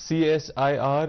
CSIR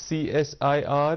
CSIR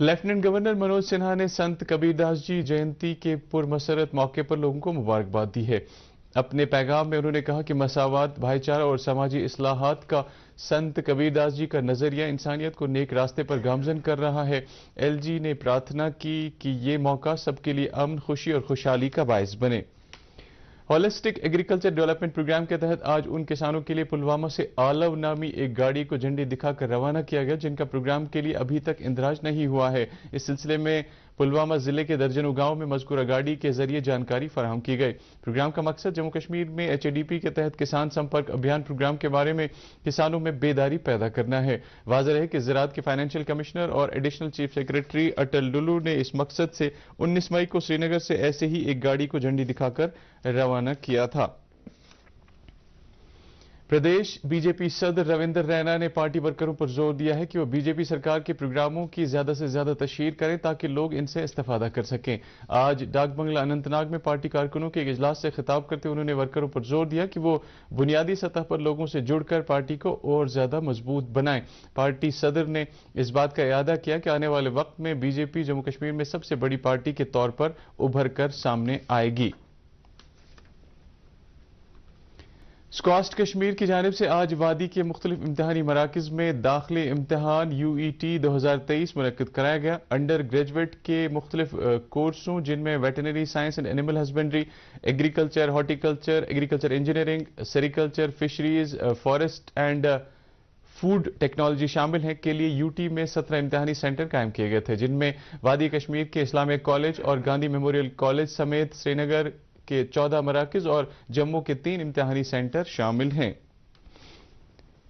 lieutenant governor Manoj Sinha نے سنت کبیر داس جی جینتی کے پرمسرت موقع پر لوگوں کو مبارکباد دی ہے۔ اپنے پیغام میں انہوں نے کہا کہ مساوات، بھائی چارہ اور سماجی اصلاحات کا سنت کبیر داس جی کا نظریہ انسانیت کو نیک راستے پر گامزن کر رہا ہے۔ ایل جی نے پرارتھنا کی کہ یہ موقع سب کے لیے امن، خوشی اور خوشحالی کا باعث بنے۔ ہولسٹک ایگریکلچر ڈیولپمنٹ پروگرام کے تحت آج ان کسانوں کے لیے پلوامہ سے آلو نامی ایک گاڑی کو جھنڈی دکھا کر روانہ کیا گیا جن کا پروگرام کے لیے ابھی تک اندراج نہیں ہوا ہے۔ اس سلسلے میں پلوامہ ضلع کے درجنوں گاؤں میں مذکورہ گاڑی کے ذریعے جانکاری فراہم کی گئی۔ پروگرام کا مقصد جموں کشمیر میں ایچ اے ڈی پی کے تحت کسان سمپرک ابھیان پروگرام کے بارے میں کسانوں میں بیداری پیدا کرنا ہے۔ واضح رہے کہ زراعت کے فائنینشیل کمشنر اور ایڈیشنل چیف سیکریٹری اٹل ڈلو نے اس مقصد سے 19 مئی کو سری نگر سے ایسے ہی ایک گاڑی کو جھنڈی دکھا کر روانہ کیا تھا۔ پردیش بی جے پی صدر رویندر رینا نے پارٹی ورکروں پر زور دیا ہے کہ وہ بی جے پی سرکار کے پروگراموں کی زیادہ سے زیادہ تشہیر کریں تاکہ لوگ ان سے استفادہ کر سکیں۔ آج ڈاک بنگلہ اننت ناگ میں پارٹی کارکنوں کے ایک اجلاس سے خطاب کرتے انہوں نے ورکروں پر زور دیا کہ وہ بنیادی سطح پر لوگوں سے جڑ کر پارٹی کو اور زیادہ مضبوط بنائیں۔ پارٹی صدر نے اس بات کا اعادہ کیا کہ آنے والے وقت میں بی جے پی جموں کشمیر میں سب سے بڑی پارٹی کے طور پر ابھر کر سامنے آئے گی۔ اسکاسٹ کشمیر کی جانب سے آج وادی کے مختلف امتحانی مراکز میں داخلے امتحان یو ای ٹی 2023 منعقد کرایا گیا۔ انڈر گریجویٹ کے مختلف کورسوں جن میں veterinary science and animal husbandry, agriculture, horticulture, agriculture engineering, sericulture, fisheries, forest and food technology شامل ہیں کے لیے یو ٹی میں 17 امتحانی سینٹر قائم کیے گئے تھے جن میں وادی کشمیر کے اسلامیہ کالج اور گاندھی میموریل کالج سمیت سری نگر کے 14 مراکز اور جموں کے 3 امتحانی سینٹر شامل ہیں۔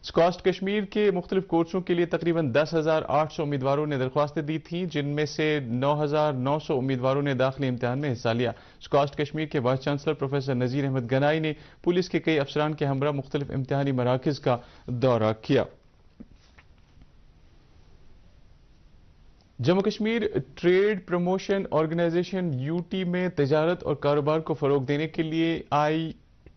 اسکاسٹ کشمیر کے مختلف کورسوں کے لیے تقریباً 10,800 امیدواروں نے درخواستیں دی تھیں جن میں سے 9,900 امیدواروں نے داخلی امتحان میں حصہ لیا۔ اسکاسٹ کشمیر کے vice chancellor professor Nazir Ahmad Ganai نے پولیس کے کئی افسران کے ہمراہ مختلف امتحانی مراکز کا دورہ کیا۔ Jammu Kashmir trade promotion organisation U T میں تجارت اور کاروبار کو فروغ دینے کے لیے آئی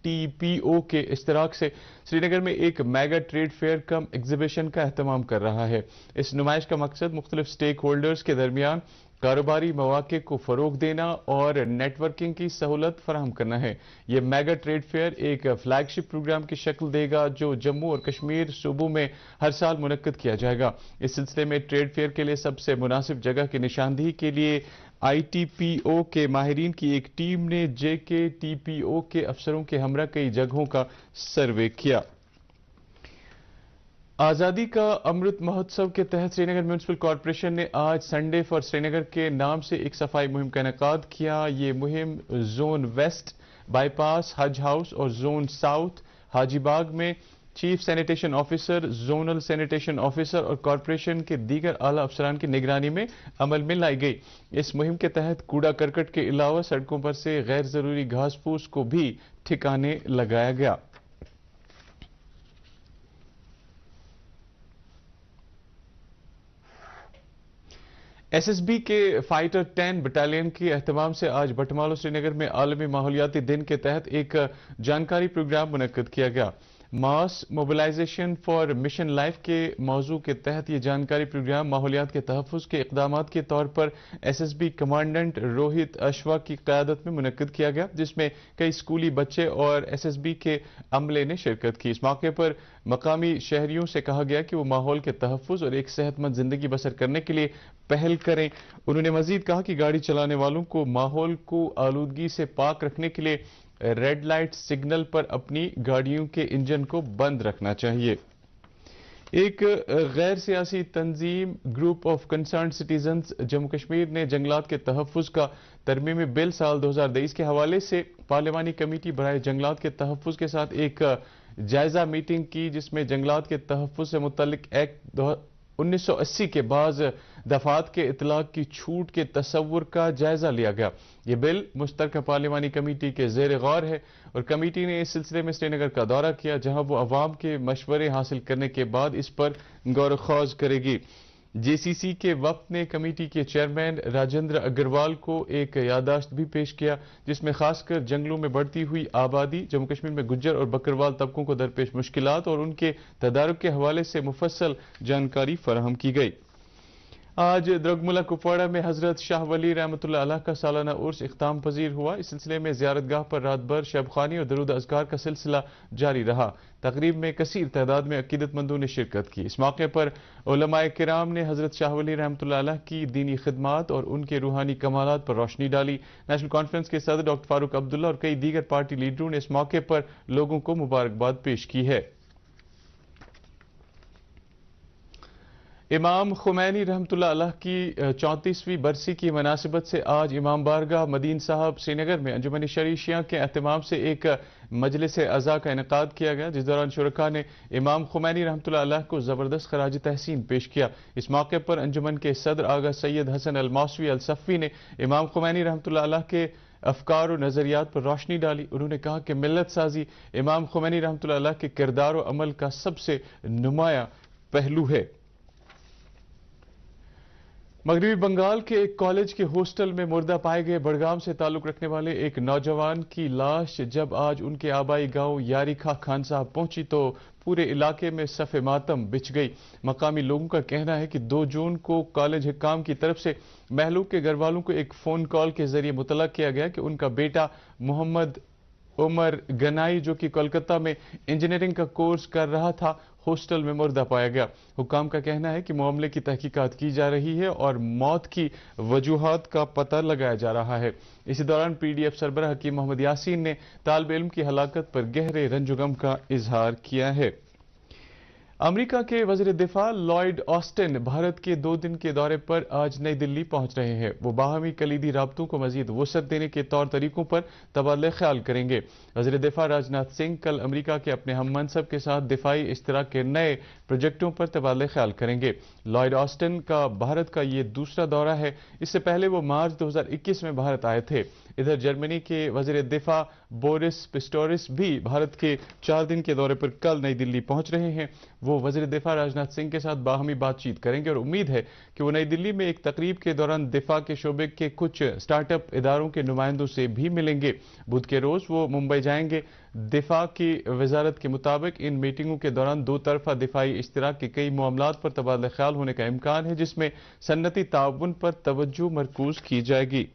ٹی پی او کے اشتراک سے سری نگر میں ایک میگا ٹریڈ فیئر کم ایگزیبیشن کا اہتمام کر رہا ہے۔ اس نمائش کا مقصد مختلف سٹیک ہولڈرز کے درمیان کاروباری مواقع کو فروغ دینا اور نیٹ ورکنگ کی سہولت فراہم کرنا ہے۔ یہ میگا ٹریڈ فیئر ایک فلیگ شپ پروگرام کی شکل دے گا جو جموں اور کشمیر صوبوں میں ہر سال منعقد کیا جائے گا۔ اس سلسلے میں ٹریڈ فیئر کے لیے سب سے مناسب جگہ کی نشاندہی کے لیے آئی ٹی پی او کے ماہرین کی ایک ٹیم نے جے کے ٹی پی او کے افسروں کے ہمراہ کئی جگہوں کا سروے کیا۔ آزادی کا امرت مہوتسو کے تحت سری نگر میونسپل کارپوریشن نے آج سنڈے فار سری نگر کے نام سے ایک صفائی مہم کا انعقاد کیا۔ یہ مہم zone west, bypass, Haj house اور زون ساؤتھ حاجی باغ میں chief sanitation officer, zonal sanitation officer اور کارپوریشن کے دیگر اعلی افسران کی نگرانی میں عمل میں لائی گئی۔ اس مہم کے تحت کوڑا کرکٹ کے علاوہ سڑکوں پر سے غیر ضروری گھاس پھوس کو بھی ٹھکانے لگایا گیا۔ ایس ایس بی کے فائٹر 10 بٹالین کے اہتمام سے آج بٹمالو سری نگر میں عالمی ماحولیاتی دن کے تحت ایک جانکاری پروگرام منعقد کیا گیا۔ ماس موبلائزیشن فار مشن لائف کے موضوع کے تحت یہ جانکاری پروگرام ماحولیات کے تحفظ کے اقدامات کے طور پر S S B commandant Rohit Ashwa کی قیادت میں منعقد کیا گیا جس میں کئی اسکولی بچے اور ایس ایس بی کے عملے نے شرکت کی۔ اس موقع پر مقامی شہریوں سے کہا گیا کہ وہ ماحول کے تحفظ اور ایک صحت مند زندگی بسر کرنے کے لیے پہل کریں۔ انہوں نے مزید کہا کہ گاڑی چلانے والوں کو ماحول کو آلودگی سے پاک رکھنے کے لیے ریڈ لائٹ سگنل پر اپنی گاڑیوں کے انجن کو بند رکھنا چاہیے۔ ایک غیر سیاسی تنظیم group of concerned citizens Jammu Kashmir نے جنگلات کے تحفظ کا ترمیمی بل سال 2023 کے حوالے سے پارلیمانی کمیٹی برائے جنگلات کے تحفظ کے ساتھ ایک جائزہ میٹنگ کی جس میں جنگلات کے تحفظ سے متعلق ایکٹ 1980 کے بعض دفعات کے اطلاق کی چھوٹ کے تصور کا جائزہ لیا گیا۔ یہ بل مشترکہ پارلیمانی کمیٹی کے زیر غور ہے اور کمیٹی نے اس سلسلے میں سری نگر کا دورہ کیا جہاں وہ عوام کے مشورے حاصل کرنے کے بعد اس پر غور و خوض کرے گی۔ جے سی سی کے وفد نے کمیٹی کے چیئرمین راجندر اگروال کو ایک یادداشت بھی پیش کیا جس میں خاص کر جنگلوں میں بڑھتی ہوئی آبادی، جموں کشمیر میں گجر اور بکروال طبقوں کو درپیش مشکلات اور ان کے تدارک کے حوالے سے مفصل جانکاری فراہم کی گئی۔ آج درگملہ کپواڑہ میں حضرت شاہ ولی رحمۃ اللہ علیہ کا سالانہ عرس اختتام پذیر ہوا۔ اس سلسلے میں زیارت گاہ پر رات بھر شب خوانی اور درود اذکار کا سلسلہ جاری رہا۔ تقریب میں کثیر تعداد میں عقیدت مندوں نے شرکت کی۔ اس موقع پر علماء کرام نے حضرت شاہ ولی رحمۃ اللہ علیہ کی دینی خدمات اور ان کے روحانی کمالات پر روشنی ڈالی۔ نیشنل کانفرنس کے صدر ڈاکٹر فاروق عبداللہ اور کئی دیگر پارٹی لیڈروں نے اس موقع پر لوگوں کو مبارکباد پیش کی ہے۔ امام خمینی رحمۃ اللہ علیہ کی 34ویں برسی کی مناسبت سے آج امام بارگاہ مدین صاحب سری نگر میں انجمن شرعی شیعہ کے اہتمام سے ایک مجلس عزا کا انعقاد کیا گیا، جس دوران شرکاء نے امام خمینی رحمۃ اللہ علیہ کو زبردست خراج تحسین پیش کیا۔ اس موقع پر انجمن کے صدر آغا سید حسن الموسوی الصفی نے امام خمینی رحمۃ اللہ علیہ کے افکار و نظریات پر روشنی ڈالی۔ انہوں نے کہا کہ ملت سازی امام خمینی رحمۃ اللہ علیہ کے کردار و عمل کا سب سے نمایاں پہلو ہے۔ مغربی بنگال کے ایک کالج کے ہاسٹل میں مردہ پائے گئے بڑگام سے تعلق رکھنے والے ایک نوجوان کی لاش جب آج ان کے آبائی گاؤں یاری خان صاحب پہنچی تو پورے علاقے میں صف ماتم بچھ گئی۔ مقامی لوگوں کا کہنا ہے کہ 2 جون کو کالج حکام کی طرف سے محلوق کے گھر والوں کو ایک فون کال کے ذریعے مطلع کیا گیا کہ ان کا بیٹا محمد عمر گنائی جو کہ کولکتہ میں انجینئرنگ کا کورس کر رہا تھا، ہاسٹل میں مردہ پایا گیا۔ حکام کا کہنا ہے کہ معاملے کی تحقیقات کی جا رہی ہے اور موت کی وجوہات کا پتہ لگایا جا رہا ہے۔ اسی دوران پی ڈی ایف سربراہ حکیم محمد یاسین نے طالب علم کی ہلاکت پر گہرے رنج و غم کا اظہار کیا ہے۔ امریکہ کے وزیر دفاع لائیڈ آسٹن بھارت کے 2 دن کے دورے پر آج نئی دلی پہنچ رہے ہیں۔ وہ باہمی کلیدی رابطوں کو مزید وسعت دینے کے طور طریقوں پر تبادلہ خیال کریں گے۔ وزیر دفاع راجناتھ سنگھ کل امریکہ کے اپنے ہم منصب کے ساتھ دفاعی اشتراک کے نئے پروجیکٹوں پر تبادلہ خیال کریں گے۔ لائیڈ آسٹن کا بھارت کا یہ دوسرا دورہ ہے۔ اس سے پہلے وہ مارچ 2021 میں بھارت آئے تھے۔ ادھر جرمنی کے وزیر دفاع بورس پسٹورس بھی بھارت کے 4 دن کے دورے پر کل نئی دلی پہنچ رہے ہیں۔ وہ وزیر دفاع راجناتھ سنگھ کے ساتھ باہمی بات چیت کریں گے اور امید ہے کہ وہ نئی دلی میں ایک تقریب کے دوران دفاع کے شعبے کے کچھ سٹارٹ اپ اداروں کے نمائندوں سے بھی ملیں گے۔ بدھ کے روز وہ ممبئی جائیں گے۔ دفاع کی وزارت کے مطابق ان میٹنگوں کے دوران 2 طرفہ دفاعی اشتراک کے کئی معاملات پر تبادلہ خیال ہونے کا امکان ہے، جس میں صنعتی تعاون پر توجہ مرکوز کی جائے گی۔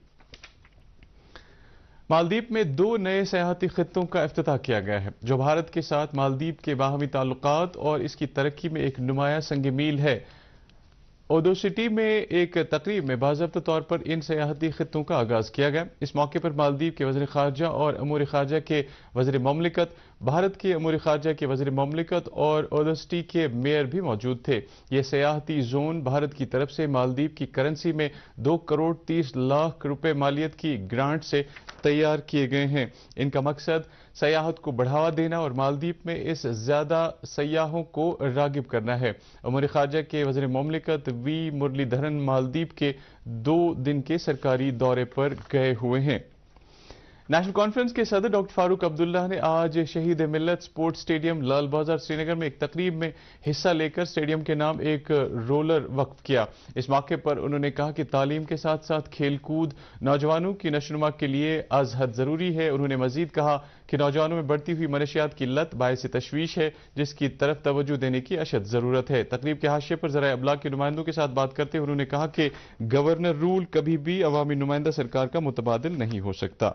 مالدیپ میں 2 نئے سیاحتی خطوں کا افتتاح کیا گیا ہے، جو بھارت کے ساتھ مالدیپ کے باہمی تعلقات اور اس کی ترقی میں ایک نمایاں سنگ میل ہے۔ اودو سٹی میں ایک تقریب میں باضابطہ طور پر ان سیاحتی خطوں کا آغاز کیا گیا۔ اس موقع پر مالدیپ کے وزیر خارجہ اور امور خارجہ کے وزیر مملکت، بھارت کے امور خارجہ کے وزیر مملکت اور اودو سٹی کے میئر بھی موجود تھے۔ یہ سیاحتی زون بھارت کی طرف سے مالدیپ کی کرنسی میں 2 کروڑ 30 لاکھ روپے مالیت کی گرانٹ سے تیار کیے گئے ہیں۔ ان کا مقصد سیاحت کو بڑھاوا دینا اور مالدیپ میں اس زیادہ سیاحوں کو راغب کرنا ہے۔ امور خارجہ کے وزیر مملکت وی مرلی دھرن مالدیپ کے 2 دن کے سرکاری دورے پر گئے ہوئے ہیں۔ نیشنل کانفرنس کے صدر ڈاکٹر فاروق عبداللہ نے آج شہید ملت سپورٹس اسٹیڈیم لال بازار سری نگر میں ایک تقریب میں حصہ لے کر اسٹیڈیم کے نام ایک رولر وقف کیا۔ اس موقع پر انہوں نے کہا کہ تعلیم کے ساتھ ساتھ کھیل کود نوجوانوں کی نشوونما کے لیے از حد ضروری ہے۔ انہوں نے مزید کہا کہ نوجوانوں میں بڑھتی ہوئی منشیات کی لت باعث تشویش ہے، جس کی طرف توجہ دینے کی اشد ضرورت ہے۔ تقریب کے حاشیے پر ذرائع ابلاغ کے نمائندوں کے ساتھ بات کرتے ہوئے انہوں نے کہا کہ گورنر رول کبھی بھی عوامی نمائندہ سرکار کا متبادل نہیں ہو سکتا۔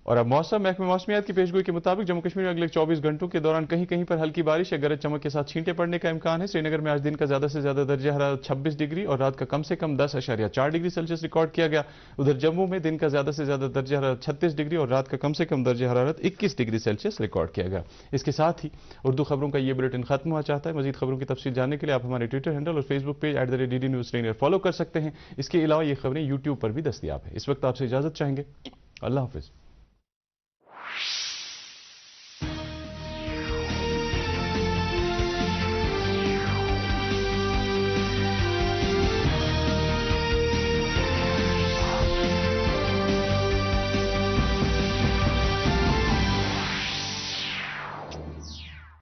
اور اب موسم، محکمہ موسمیات کی پیشگوئی کے مطابق جموں کشمیر میں اگلے 24 گھنٹوں کے دوران کہیں کہیں پر ہلکی بارش یا گرج چمک کے ساتھ چھینٹیں پڑنے کا امکان ہے۔ سری نگر میں آج دن کا زیادہ سے زیادہ درجہ حرارت 26 ڈگری اور رات کا کم سے کم 10.4 ڈگری سیلسیس ریکارڈ کیا گیا۔ ادھر جموں میں دن کا زیادہ سے زیادہ درجہ حرارت 36 ڈگری اور رات کا کم سے کم درجہ حرارت 21 ڈگری سیلسیس ریکارڈ کیا گیا۔ اس کے ساتھ ہی اردو خبروں کا یہ بلیٹن ختم ہوا چاہتا ہے۔ مزید خبروں کی تفصیل جاننے کے لیے آپ ہمارے ٹویٹر ہینڈل اور Facebook page @DD News Srinagar follow کر سکتے ہیں۔ اس کے علاوہ یہ خبریں یوٹیوب پر بھی دستیاب ہیں۔ اس وقت آپ سے اجازت چاہیں گے۔ اللہ حافظ۔